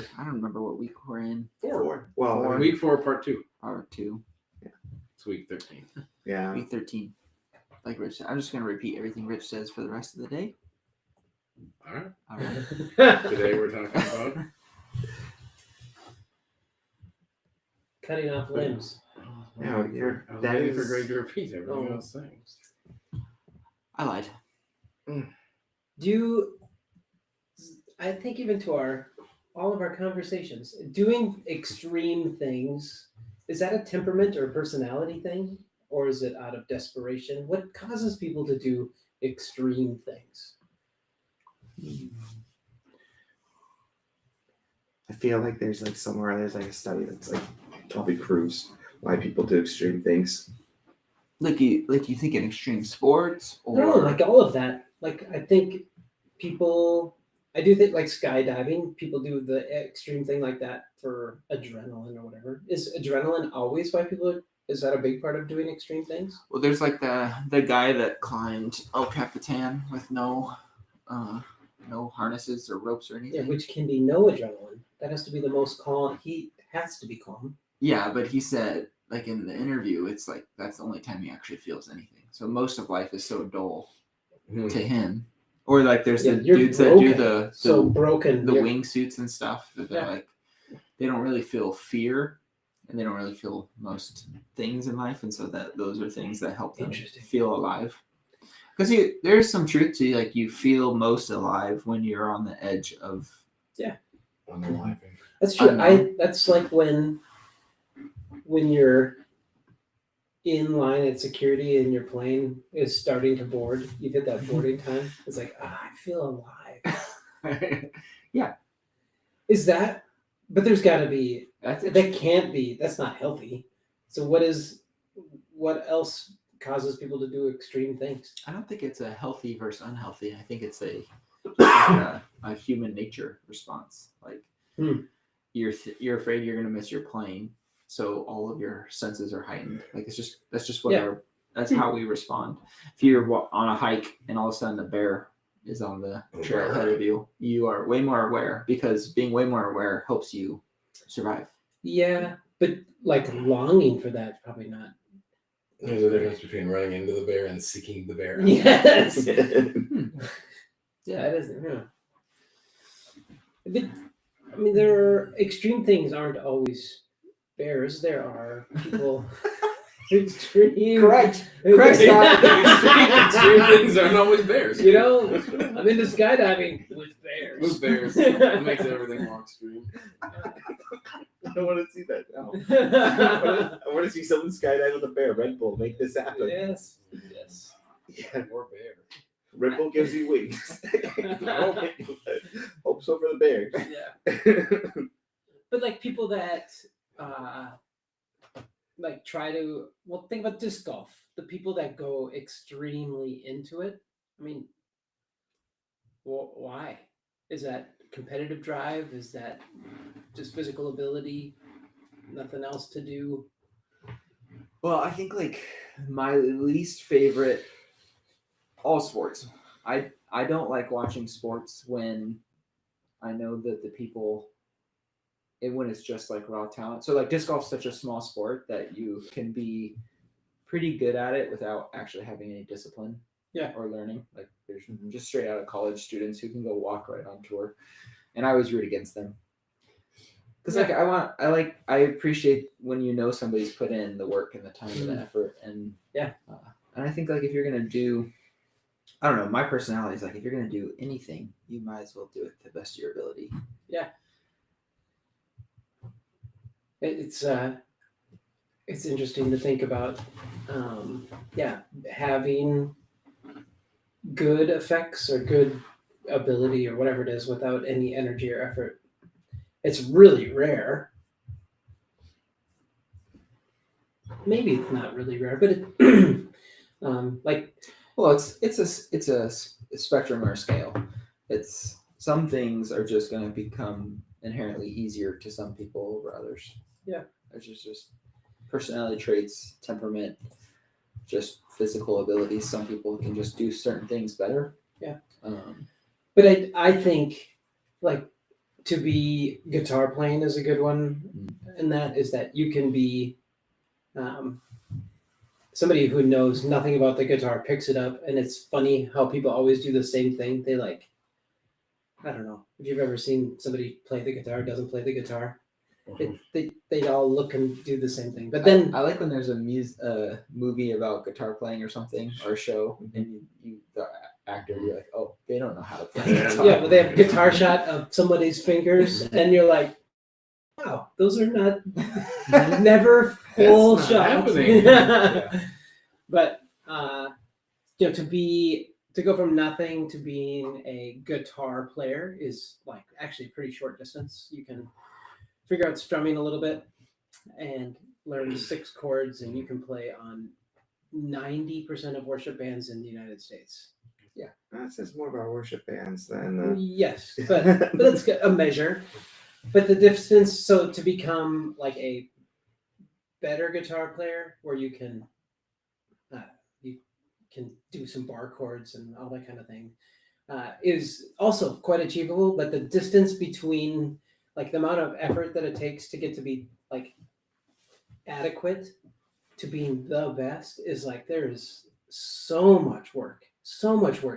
for, I don't remember what week we're in. 4. Well, Four. Week 4, part 2. Part 2. It's week 13. yeah. Week 13. Like Rich said. I'm just going to repeat everything Rich says for the rest of the day. All right. All right. Today we're talking about Cutting off limbs. Yeah, I was waiting for Greg to repeat everything I was saying. I lied. I think even to all of our conversations, doing extreme things, is that a temperament or a personality thing? Or is it out of desperation? What causes people to do extreme things? I feel like there's like somewhere there's like a study that's like probably proves why people do extreme things. Like you think in extreme sports or No, like all of that. Like I think I do think like skydiving, people do the extreme thing like that for adrenaline or whatever. Is adrenaline always why is that a big part of doing extreme things? Well, there's like the guy that climbed El Capitan with no harnesses or ropes or anything. Yeah, which can be no adrenaline. That has to be the most calm. He has to be calm. Yeah, but he said, like in the interview, it's like that's the only time he actually feels anything. So most of life is so dull to him. Or like there's the you're dudes broken. that do So broken. the You're- wingsuits and stuff. That they're like they don't really feel fear, and they don't really feel most things in life, and so those are things that help them feel alive. Because there's some truth to like you feel most alive when you're on the edge of Unaliving. That's true. Unknown. That's like when you're in line at security and your plane is starting to board. You hit that boarding time. It's like, I feel alive. Yeah. Is that? But there's got to be. That's That can't be. That's not healthy. So what else causes people to do extreme things? I don't think it's a healthy versus unhealthy. I think it's a human nature response. Like you're afraid you're gonna miss your plane, so all of your senses are heightened. Like that's just what that's how we respond. If you're on a hike and all of a sudden a bear is on the trail ahead of you, you are way more aware because being way more aware helps you survive. Yeah, but like longing for that, probably not. There's a difference between running into the bear and seeking the bear out. Yes. Yeah, That isn't. Yeah. But, I mean, there are extreme things aren't always bears. There are people. Extreme. Correct. Extreme things aren't always bears. You know, I'm into skydiving with bears. With bears. It makes everything more extreme. I want to see that now. I want to see someone skydive with a bear. Red Bull, make this happen. Yes. Yeah. More bear. Red Bull gives you wings. Hope so for the bear. Yeah. But like people that like try to think about disc golf. The people that go extremely into it. I mean, why? Is that competitive drive? Is that just physical ability? Nothing else to do? Well, I think like my least favorite all sports. I don't like watching sports when I know that the people when it's just like raw talent. So like disc golf's such a small sport that you can be pretty good at it without actually having any discipline or learning. Like there's just straight out of college students who can go walk right on tour. And I always root against them. Because I appreciate when you know somebody's put in the work and the time and the effort. And and I think like if you're gonna do, I don't know, my personality is like if you're gonna do anything, you might as well do it to the best of your ability. Yeah. It's interesting to think about, having good effects or good ability or whatever it is without any energy or effort. It's really rare. Maybe it's not really rare, but it's a spectrum or a scale. It's some things are just going to become inherently easier to some people over others. Yeah, there's just personality traits, temperament, just physical abilities. Some people can just do certain things better. Yeah. But I think like to be guitar playing is a good one, and that is that you can be somebody who knows nothing about the guitar picks it up, and it's funny how people always do the same thing. They like, I don't know if you've ever seen somebody play the guitar, doesn't play the guitar. They all look and do the same thing. But then I like when there's a movie about guitar playing or something, or a show, and you the actor, you're like, oh, they don't know how to play guitar. yeah, but they have a guitar shot of somebody's fingers, and you're like, wow, those are not never full That's not shots. happening. Yeah. But to go from nothing to being a guitar player is like actually a pretty short distance. You can figure out strumming a little bit and learn 6 chords, and you can play on 90% of worship bands in the United States. That says more about worship bands than. Yes, but that's a measure. But the distance, so to become like a better guitar player, where you can do some bar chords and all that kind of thing, is also quite achievable. But the distance between like the amount of effort that it takes to get to be like adequate to being the best is like there's so much work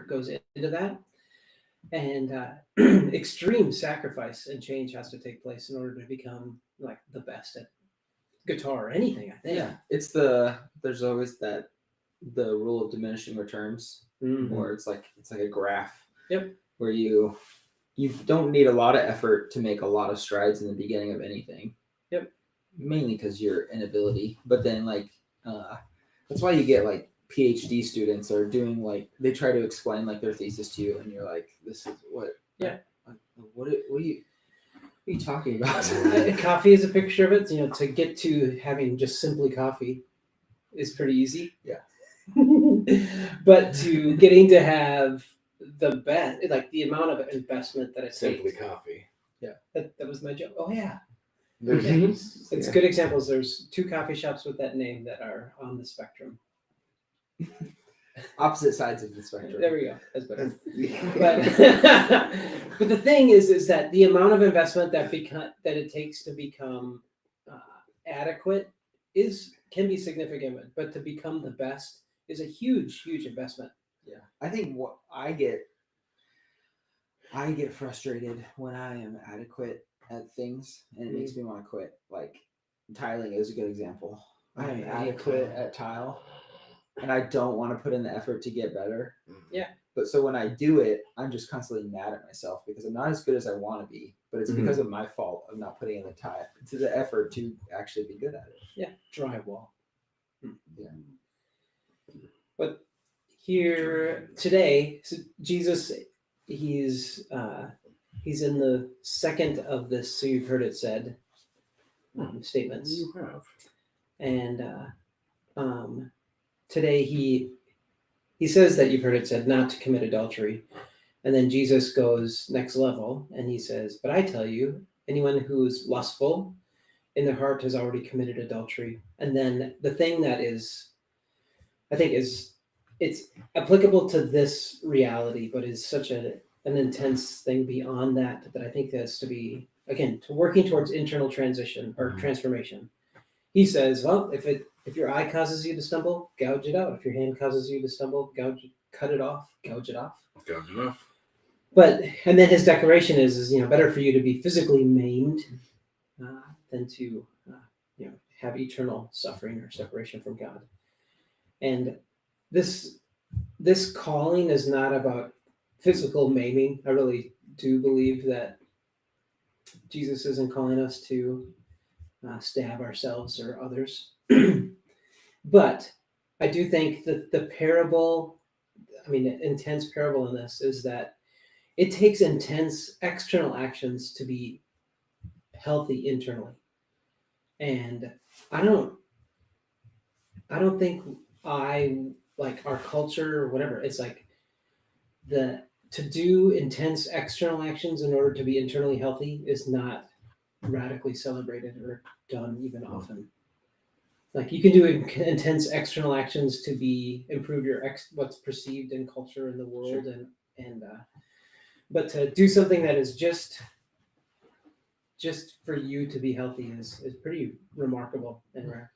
goes into that, and extreme sacrifice and change has to take place in order to become like the best at guitar or anything, I think. Yeah, there's always the rule of diminishing returns, Mhm. where it's like a graph. Yep. Where you don't need a lot of effort to make a lot of strides in the beginning of anything. Yep. Mainly because your inability, but then like that's why you get like PhD students are doing like they try to explain like their thesis to you, and you're like, this is what? Yeah. What are you talking about? Coffee is a picture of it. To get to having just simply coffee is pretty easy. Yeah. But to getting to have the best, like the amount of investment that it Simply takes. coffee. That was my joke. Oh yeah. There's- It's yeah. good examples. There's 2 coffee shops with that name that are on the spectrum. Opposite sides of the spectrum. There we go. That's better. That's- But the thing is that the amount of investment that it takes to become adequate can be significant, but to become the best is a huge investment. Yeah, I think what I get frustrated when I am adequate at things, and it makes me want to quit. Like tiling is a good example. I am adequate at tile, and I don't want to put in the effort to get better. Yeah. But so when I do it, I'm just constantly mad at myself because I'm not as good as I want to be. But it's because of my fault of not putting in the effort to actually be good at it. Yeah, drywall. Yeah. But here today, so Jesus, he's in the second of this. So you've heard it said statements, You have. and today he says that you've heard it said not to commit adultery, and then Jesus goes next level and he says, "But I tell you, anyone who's lustful in their heart has already committed adultery." And then the thing that I think it's applicable to this reality, but is such an intense thing beyond that I think has to be, again, to working towards internal transition or transformation. He says, well, if your eye causes you to stumble, gouge it out. If your hand causes you to stumble, cut it off, gouge it off. Good enough. But, and then his declaration is better for you to be physically maimed than to have eternal suffering or separation from God. And this calling is not about physical maiming. I really do believe that Jesus isn't calling us to stab ourselves or others. But I do think that the intense parable in this is that it takes intense external actions to be healthy internally. And I don't think like our culture or whatever, it's like to do intense external actions in order to be internally healthy is not radically celebrated or done even often. Like you can do intense external actions to improve your what's perceived in culture in the world, and but to do something that is just just for you to be healthy is pretty remarkable and rare.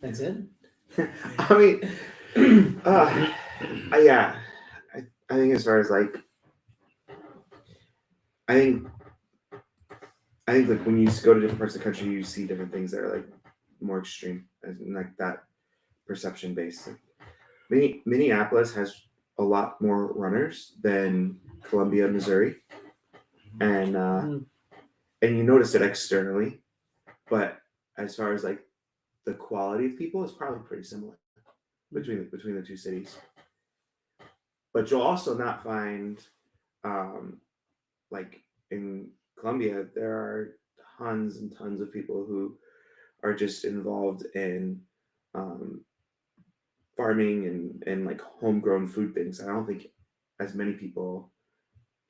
That's it. I mean, yeah, I think as far as like, I think like when you go to different parts of the country, you see different things that are like more extreme, as in like that perception based. Minneapolis has a lot more runners than Columbia, Missouri, and you notice it externally, but as far as like the quality of people, it's probably pretty similar between the two cities. But you'll also not find, like in Columbia, there are tons and tons of people who are just involved in farming and like homegrown food things. I don't think as many people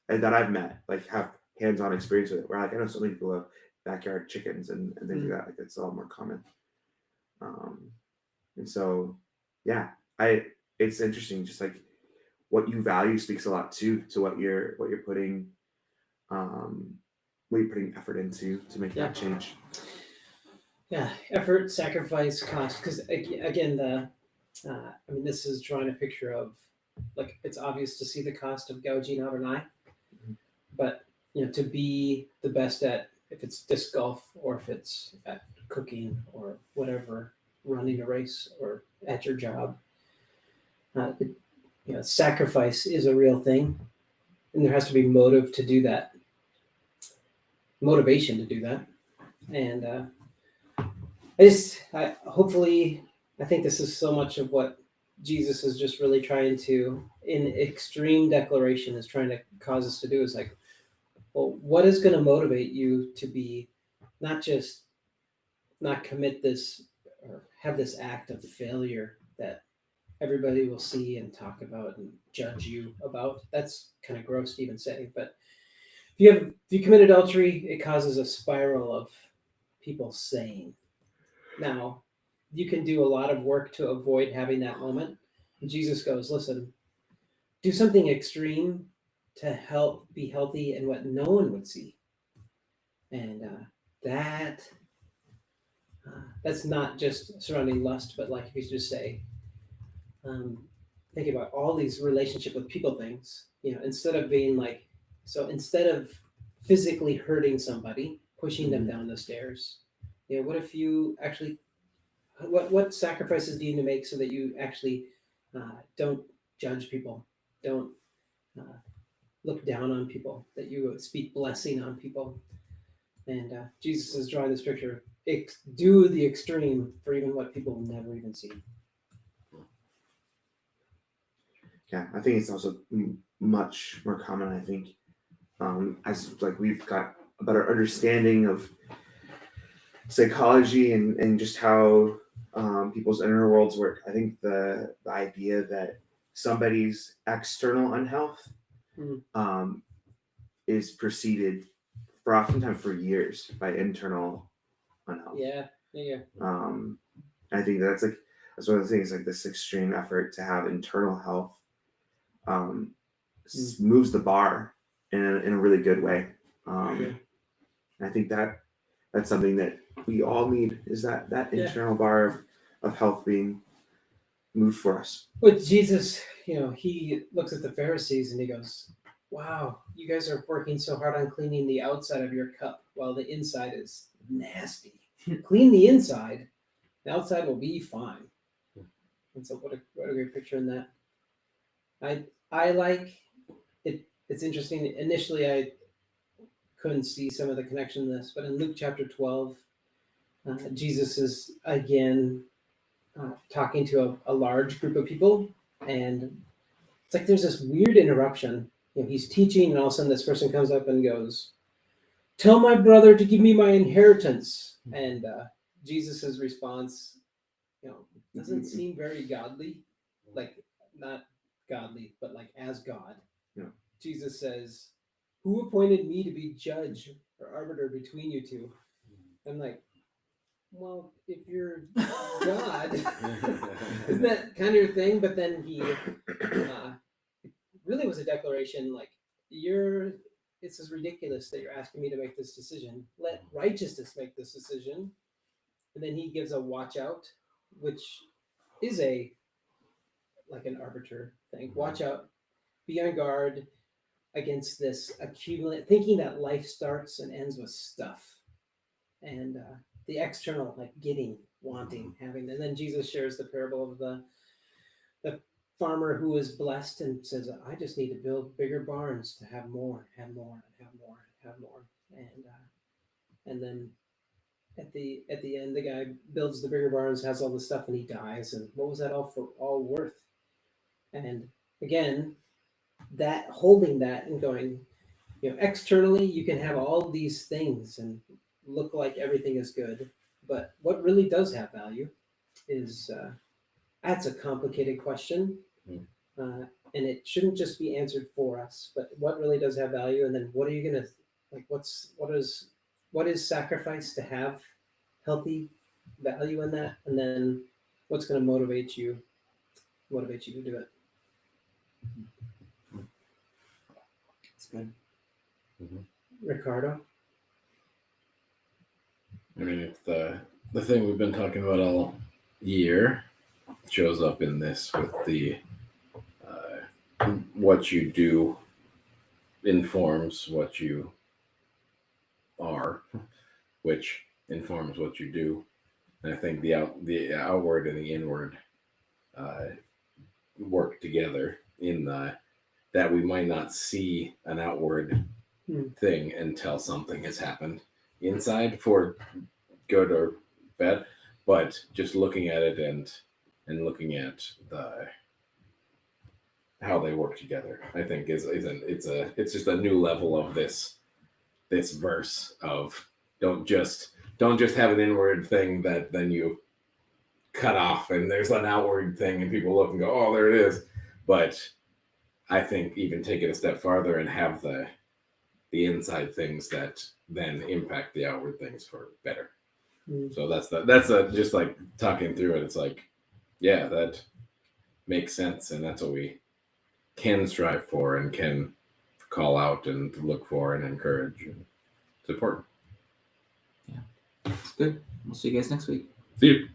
that I've met like have hands-on experience with it. Where like I know so many people have backyard chickens and things like that. Like it's all more common. And so, yeah, it's interesting. Just like what you value speaks a lot too to what you're putting effort into to make that change. Yeah, effort, sacrifice, cost. Because again, I mean, this is drawing a picture of like it's obvious to see the cost of gouging out an eye, but to be the best at if it's disc golf or if it's at cooking or whatever, running a race or at your job, sacrifice is a real thing, and there has to be motivation to do that, and I think this is so much of what Jesus is just really trying to, in extreme declaration, is trying to cause us to do is like, well, what is going to motivate you to be not commit this or have this act of failure that everybody will see and talk about and judge you about? That's kind of gross to even say, but if you commit adultery, it causes a spiral of people saying. Now, you can do a lot of work to avoid having that moment. And Jesus goes, listen, do something extreme to help be healthy and what no one would see. And that's not just surrounding lust, but like if you just say, think about all these relationship with people things, instead of being like, so instead of physically hurting somebody, pushing them down the stairs, what if you actually, what sacrifices do you need to make so that you actually don't judge people, don't look down on people, that you speak blessing on people? And Jesus is drawing this picture. Do the extreme for even what people will never even see. Yeah, I think it's also much more common. I think as like we've got a better understanding of psychology and just how people's inner worlds work. I think the idea that somebody's external unhealth is preceded for oftentimes for years by internal unhealth. Yeah. I think that's one of the things, like this extreme effort to have internal health moves the bar in a really good way. And I think that's something that we all need, is that internal bar of health being moved for us. But Jesus, he looks at the Pharisees and he goes, wow, you guys are working so hard on cleaning the outside of your cup while the inside is nasty. Clean the inside, the outside will be fine. And so what a great picture in that. I like it. It's interesting. Initially, I couldn't see some of the connection in this, but in Luke chapter 12, Jesus is again talking to a large group of people, and it's like there's this weird interruption. He's teaching, and all of a sudden this person comes up and goes, "Tell my brother to give me my inheritance." And Jesus's response, doesn't seem very godly, like not godly, but like as God. Yeah. Jesus says, "Who appointed me to be judge or arbiter between you two?" I'm like, well, if you're God, isn't that kind of your thing? But then he really was a declaration like, this is ridiculous that you're asking me to make this decision. Let righteousness make this decision. And then he gives a watch out, which is like an arbiter thing. Watch out, be on guard against this thinking that life starts and ends with stuff. And the external, like getting, wanting, having. And then Jesus shares the parable of the farmer who is blessed and says, I just need to build bigger barns to have more, have more, and have more, and have more. And then at the end, the guy builds the bigger barns, has all the stuff, and he dies. And what was that all worth? And again, that holding that and going, externally you can have all these things and look like everything is good, but what really does have value is that's a complicated question, and it shouldn't just be answered for us. But what really does have value, and then what are you gonna like? What is sacrifice to have healthy value in that, and then what's going to motivate you to do it? It's good. Ricardo? I mean, it's the thing we've been talking about all year shows up in this with the what you do informs what you are, which informs what you do. And I think the outward and the inward work together in that we might not see an outward thing until something has happened inside, for good or bad. But just looking at it and looking at how they work together, I think it's just a new level of this verse of don't just have an inward thing that then you cut off and there's an outward thing and people look and go, oh, there it is. But I think even take it a step farther and have the inside things that then impact the outward things for better. So that's just like talking through it. It's like, yeah, that makes sense, and that's what we can strive for and can call out and look for and encourage. And it's important. It's good. We'll see you guys next week. See you.